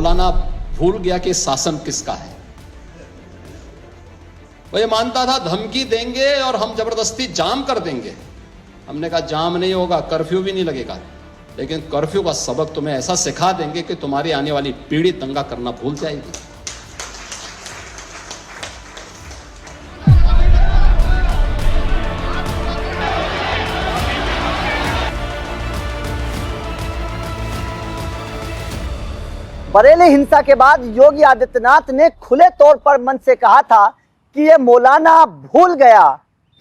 मौलाना भूल गया कि शासन किसका है। वो ये मानता था धमकी देंगे और हम जबरदस्ती जाम कर देंगे। हमने कहा जाम नहीं होगा, कर्फ्यू भी नहीं लगेगा, लेकिन कर्फ्यू का सबक तुम्हें ऐसा सिखा देंगे कि तुम्हारी आने वाली पीढ़ी दंगा करना भूल जाएगी। बरेली हिंसा के बाद योगी आदित्यनाथ ने खुले तौर पर मंच से कहा था कि ये मौलाना भूल गया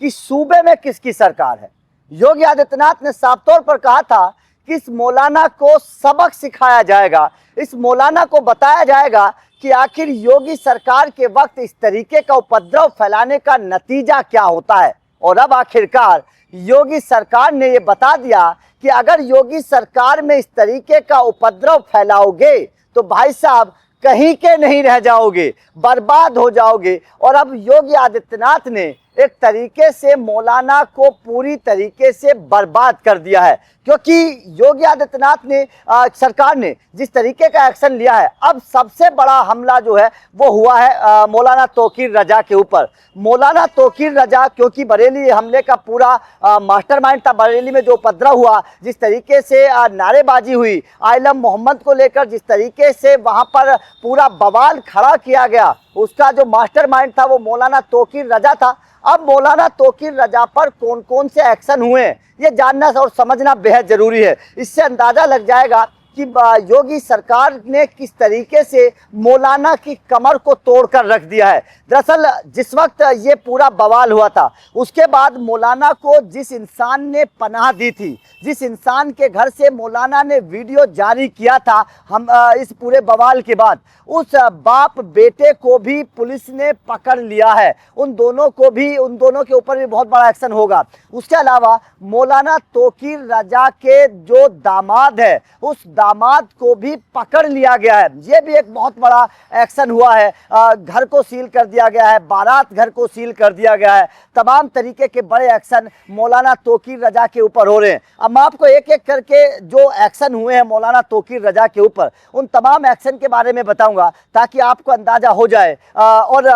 कि सूबे में किसकी सरकार है। योगी आदित्यनाथ ने साफ तौर पर कहा था कि इस मौलाना को सबक सिखाया जाएगा, इस मौलाना को बताया जाएगा कि आखिर योगी सरकार के वक्त इस तरीके का उपद्रव फैलाने का नतीजा क्या होता है। और अब आखिरकार योगी सरकार ने ये बता दिया कि अगर योगी सरकार में इस तरीके का उपद्रव फैलाओगे तो भाई साहब कहीं के नहीं रह जाओगे, बर्बाद हो जाओगे। और अब योगी आदित्यनाथ ने एक तरीके से मौलाना को पूरी तरीके से बर्बाद कर दिया है, क्योंकि योगी आदित्यनाथ ने सरकार ने जिस तरीके का एक्शन लिया है, अब सबसे बड़ा हमला जो है वो हुआ है मौलाना तौकीर रजा के ऊपर। मौलाना तौकीर रजा, क्योंकि बरेली हमले का पूरा मास्टरमाइंड था, बरेली में जो उपद्रव हुआ, जिस तरीके से नारेबाजी हुई, आलम मोहम्मद को लेकर जिस तरीके से वहां पर पूरा बवाल खड़ा किया गया, उसका जो मास्टरमाइंड था वो मौलाना तौकीर रजा था। अब मौलाना तौकीर रजा पर कौन कौन से एक्शन हुए ये जानना और समझना बेहद जरूरी है। इससे अंदाजा लग जाएगा कि योगी सरकार ने किस तरीके से मौलाना की कमर को तोड़कर रख दिया है। दरअसल जिस वक्त ये पूरा बवाल हुआ था, उसके बाद मौलाना को जिस इंसान ने पनाह दी थी, जिस इंसान के घर से मौलाना ने वीडियो जारी किया था हम इस पूरे बवाल के बाद, उस बाप बेटे को भी पुलिस ने पकड़ लिया है। उन दोनों के ऊपर भी बहुत बड़ा एक्शन होगा। उसके अलावा मौलाना तौकीर रजा के जो दामाद है, उस दामाद को भी पकड़ लिया गया है। ये भी एक बहुत बड़ा एक्शन हुआ है। घर को सील कर दिया गया है, बारात घर को सील कर दिया गया है। तमाम तरीके के बड़े एक्शन मौलाना तौकीर रजा के ऊपर हो रहे हैं। अब मैं आपको एक एक करके जो एक्शन हुए हैं मौलाना तौकीर रजा के ऊपर, उन तमाम एक्शन के बारे में बताऊंगा ताकि आपको अंदाजा हो जाए और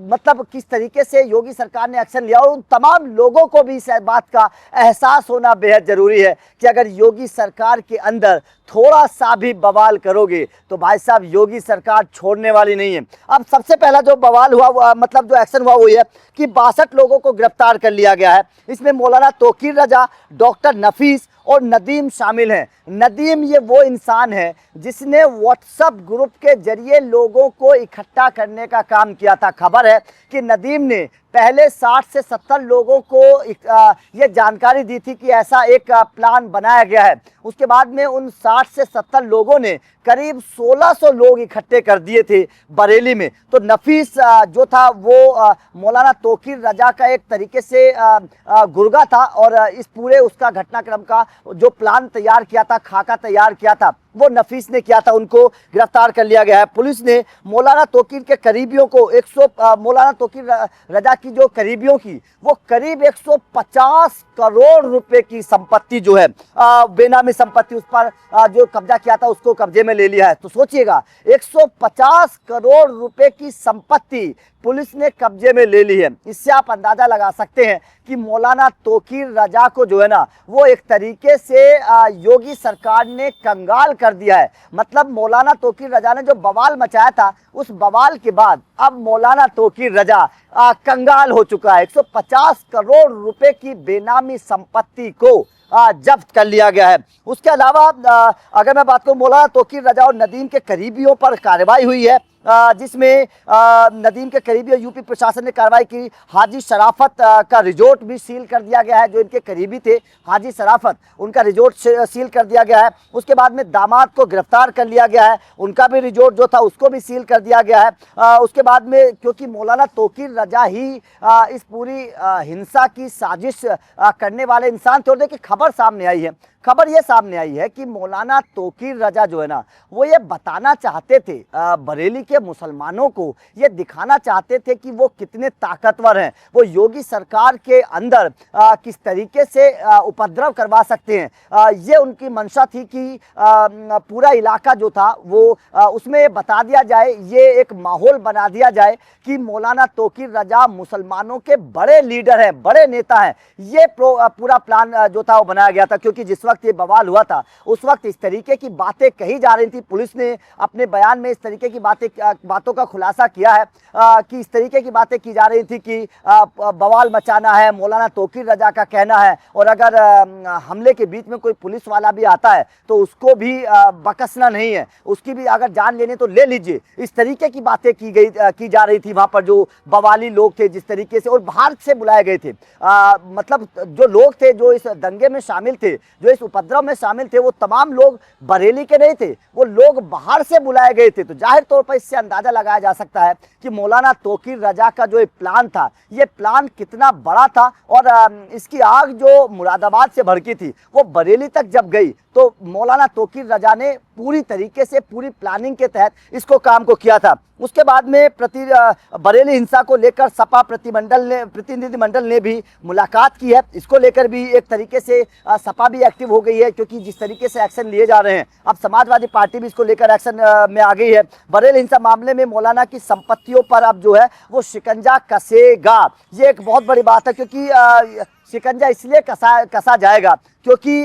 मतलब किस तरीके से योगी सरकार ने एक्शन लिया। और उन तमाम लोगों को भी इस बात का एहसास होना बेहद जरूरी है कि अगर योगी सरकार के अंदर थोड़ा सा भी बवाल करोगे तो भाई साहब योगी सरकार छोड़ने वाली नहीं है। अब सबसे पहला जो बवाल हुआ, मतलब जो एक्शन हुआ, वो ये कि 62 लोगों को गिरफ्तार कर लिया गया है। इसमें मौलाना तौकीर रजा, डॉक्टर नफीस और नदीम शामिल हैं। नदीम ये वो इंसान है जिसने व्हाट्सएप ग्रुप के जरिए लोगों को इकट्ठा करने का काम किया था। खबर है कि नदीम ने पहले 60 से 70 लोगों को ये जानकारी दी थी कि ऐसा एक प्लान बनाया गया है। उसके बाद में उन 60 से 70 लोगों ने करीब 1600 लोग इकट्ठे कर दिए थे बरेली में। तो नफीस जो था वो मौलाना तौकीर रजा का एक तरीके से गुर्गा था और इस पूरे उसका घटनाक्रम का जो प्लान तैयार किया था, खाका तैयार किया था, वो नफीस ने किया था। उनको गिरफ्तार कर लिया गया है। पुलिस ने मौलाना तौकीर के करीबियों को मौलाना तौकीर रजा की जो करीबियों की वो करीब 150 करोड़ रुपए की संपत्ति जो है बेनामी संपत्ति, उस पर जो कब्जा किया था उसको कब्जे में ले लिया है। तो सोचिएगा 150 करोड़ रुपए की संपत्ति पुलिस ने कब्जे में ले ली है। इससे आप अंदाजा लगा सकते हैं कि मौलाना तौकीर रजा को जो है ना वो एक तरीके से योगी सरकार ने कंगाल कर दिया है। मतलब मौलाना तौकीर रजा ने जो बवाल मचाया था, उस बवाल के बाद अब मौलाना तौकीर रजा कंगाल हो चुका है। 150 करोड़ रुपए की बेनामी संपत्ति को जब्त कर लिया गया है। उसके अलावा अगर मैं बात करूं, मौलाना तौकीर रजा और नदीम के करीबियों पर कार्रवाई हुई है, जिसमें नदीम के करीबी यूपी प्रशासन ने कार्रवाई की। हाजी शराफत का रिजॉर्ट भी सील कर दिया गया है। जो इनके करीबी थे हाजी शराफत, उनका रिजॉर्ट सील कर दिया गया है। उसके बाद में दामाद को गिरफ्तार कर लिया गया है, उनका भी रिजॉर्ट जो था उसको भी सील कर दिया गया है। उसके बाद में क्योंकि मौलाना तौकीर रजा ही इस पूरी हिंसा की साजिश करने वाले इंसान थे। और देखिए खबर सामने आई है। खबर ये सामने आई है कि मौलाना तौकीर रजा जो है ना, वो ये बताना चाहते थे बरेली के मुसलमानों को, ये दिखाना चाहते थे कि वो कितने ताकतवर हैं, वो योगी सरकार के अंदर किस तरीके से उपद्रव करवा सकते हैं। ये उनकी मंशा थी कि पूरा इलाका जो था वो उसमें बता दिया जाए, ये एक माहौल बना दिया जाए कि मौलाना तौकीर रजा मुसलमानों के बड़े लीडर हैं, बड़े नेता हैं। ये पूरा प्लान जो था वो बनाया गया था, क्योंकि जिस वक्त ये बवाल हुआ था उस वक्त इस तरीके की बातें कही जा रही थी। पुलिस ने अपने बयान में इस तरीके की बातों का खुलासा किया है कि इस तरीके की बातें की जा रही थी कि बवाल मचाना है, मौलाना तौकीर रजा का कहना है, और अगर हमले के बीच में कोई पुलिस वाला भी आता है तो उसको भी बकसना नहीं है, उसकी भी अगर जान लेने तो ले लीजिए। इस तरीके की बातें की जा रही थी वहां पर जो बवाली लोग थे, जिस तरीके से, और बाहर से बुलाए गए थे। मतलब जो लोग थे जो इस दंगे में शामिल थे, जो इस उपद्रव में शामिल थे, वो तमाम लोग बरेली के नहीं थे, वो लोग बाहर से बुलाए गए थे। तो जाहिर तौर पर इससे अंदाजा लगाया जा सकता है कि मौलाना तौकीर रजा का जो एक प्लान था, ये प्लान कितना बड़ा था, और इसकी आग जो मुरादाबाद से भड़की थी वो बरेली तक जब गई तो मौलाना तौकीर रजा ने पूरी तरीके से, पूरी प्लानिंग के तहत इसको काम को किया था। उसके बाद में बरेली हिंसा को लेकर सपा प्रतिनिधिमंडल ने भी मुलाकात की है। इसको लेकर भी एक तरीके से सपा भी एक्टिव हो गई है, क्योंकि जिस तरीके से एक्शन लिए जा रहे हैं, अब समाजवादी पार्टी भी इसको लेकर एक्शन में आ गई है। बरेली हिंसा मामले में मौलाना की संपत्तियों पर अब जो है वो शिकंजा कसेगा, ये एक बहुत बड़ी बात है, क्योंकि शिकंजा इसलिए कसा जाएगा क्योंकि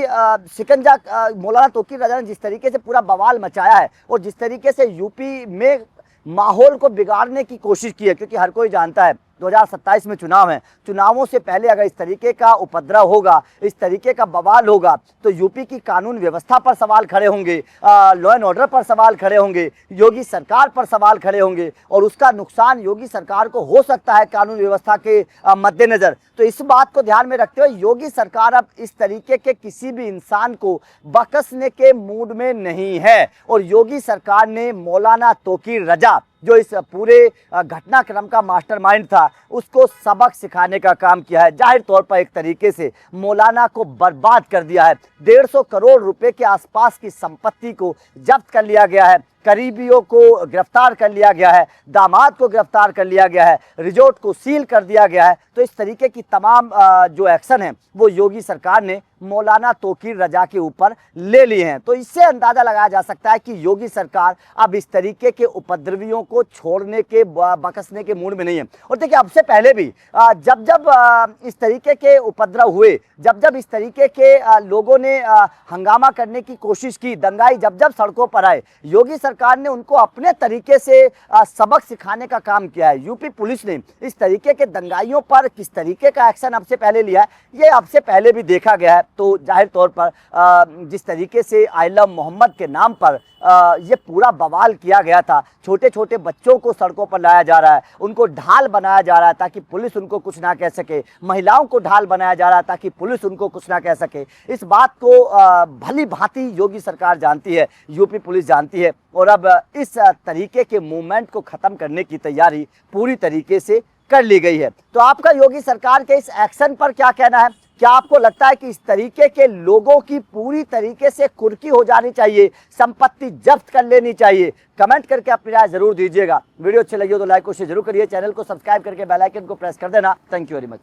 शिकंजा मौलाना तौकीर रजा ने जिस तरीके से पूरा बवाल मचाया है और जिस तरीके से यूपी में माहौल को बिगाड़ने की कोशिश की है, क्योंकि हर कोई जानता है 2027 में चुनाव है, चुनावों से पहले अगर इस तरीके का उपद्रव होगा, इस तरीके का बवाल होगा, तो यूपी की कानून व्यवस्था पर सवाल खड़े होंगे, लॉ एंड ऑर्डर पर सवाल खड़े होंगे, योगी सरकार पर सवाल खड़े होंगे, और उसका नुकसान योगी सरकार को हो सकता है कानून व्यवस्था के मद्देनजर। तो इस बात को ध्यान में रखते हुए योगी सरकार अब इस तरीके के किसी भी इंसान को बकसने के मूड में नहीं है, और योगी सरकार ने मौलाना तौकीर रजा जो इस पूरे घटनाक्रम का मास्टरमाइंड था, उसको सबक सिखाने का काम किया है। जाहिर तौर पर एक तरीके से मौलाना को बर्बाद कर दिया है। 150 करोड़ रुपए के आसपास की संपत्ति को जब्त कर लिया गया है, करीबियों को गिरफ्तार कर लिया गया है, दामाद को गिरफ्तार कर लिया गया है, रिजॉर्ट को सील कर दिया गया है। तो इस तरीके की तमाम जो एक्शन है वो योगी सरकार ने मौलाना तौकीर रजा के ऊपर ले लिए हैं। तो इससे अंदाजा लगाया जा सकता है कि योगी सरकार अब इस तरीके के उपद्रवियों को छोड़ने के, बकसने के मूड में नहीं है। और देखिए, अब से पहले भी जब इस तरीके के उपद्रव हुए, जब इस तरीके के लोगों ने हंगामा करने की कोशिश की, दंगाई जब सड़कों पर आए, योगी सरकार ने उनको अपने तरीके से सबक सिखाने का काम किया है। यूपी पुलिस ने इस तरीके के दंगाइयों पर किस तरीके का एक्शन अब से पहले लिया है, ये अब से पहले भी देखा गया है। तो जाहिर तौर पर जिस तरीके से आई लव मोहम्मद के नाम पर ये पूरा बवाल किया गया था, छोटे छोटे बच्चों को सड़कों पर लाया जा रहा है, उनको ढाल बनाया जा रहा है ताकि पुलिस उनको कुछ ना कह सके, महिलाओं को ढाल बनाया जा रहा है ताकि पुलिस उनको कुछ ना कह सके। इस बात को भली भांति योगी सरकार जानती है, यूपी पुलिस जानती है, और अब इस तरीके के मूवमेंट को खत्म करने की तैयारी पूरी तरीके से कर ली गई है। तो आपका योगी सरकार के इस एक्शन पर क्या कहना है? क्या आपको लगता है कि इस तरीके के लोगों की पूरी तरीके से कुर्की हो जानी चाहिए, संपत्ति जब्त कर लेनी चाहिए? कमेंट करके अपनी राय जरूर दीजिएगा। वीडियो अच्छी लगी हो तो लाइक को शेयर जरूर करिए, चैनल को सब्सक्राइब करके बेल आइकन को प्रेस कर देना। Thank you very much.